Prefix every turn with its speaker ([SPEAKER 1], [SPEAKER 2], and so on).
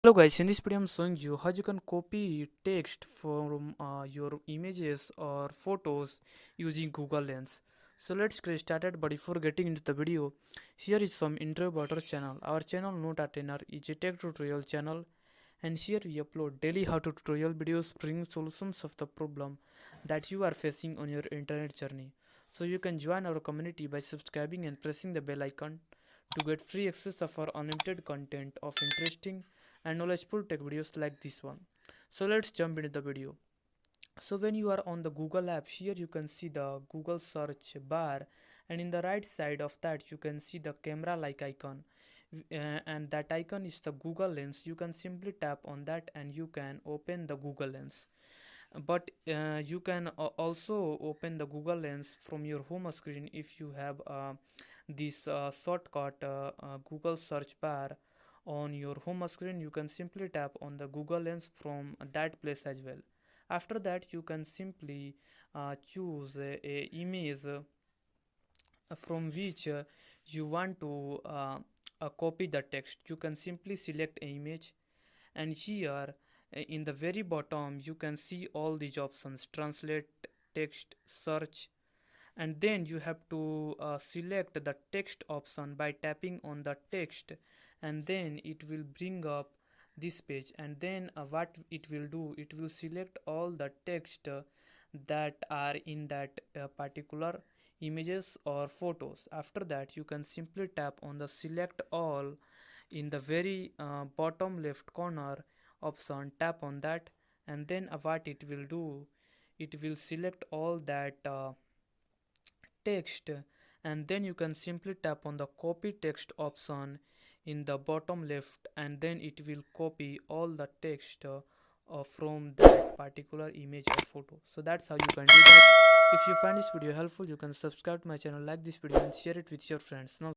[SPEAKER 1] Hello guys, in this video I'm showing you how you can copy text from your images or photos using Google Lens. So let's get started, but before getting into the video, here is some intro about our channel. Our channel Noteartener is a tech tutorial channel, and here we upload daily how-to tutorial videos bringing solutions of the problem that you are facing on your internet journey. So you can join our community by subscribing and pressing the bell icon to get free access of our unlimited content of interesting and knowledgeable tech videos like this one. So let's jump into the video. So when you are on the Google app, here you can see the Google search bar, and in the right side of that you can see the camera like icon. And that icon is the Google Lens. You can simply tap on that and you can open the Google Lens. But you can also open the Google Lens from your home screen if you have this shortcut Google search bar on your home screen. You can simply tap on the Google Lens from that place as well. After that you can simply choose a image from which you want to copy the text. You can simply select an image, and here in the very bottom you can see all these options: translate, text, search, and then you have to select the text option by tapping on the text, and then it will bring up this page. And then what it will do, it will select all the text that are in that particular images or photos. After that you can simply tap on the select all in the very bottom left corner option. Tap on that, and then what it will do, it will select all that text, and then you can simply tap on the copy text option in the bottom left, and then it will copy all the text from that particular image or photo. So that's how you can do that. If you find this video helpful, you can subscribe to my channel, like this video, and share it with your friends. Now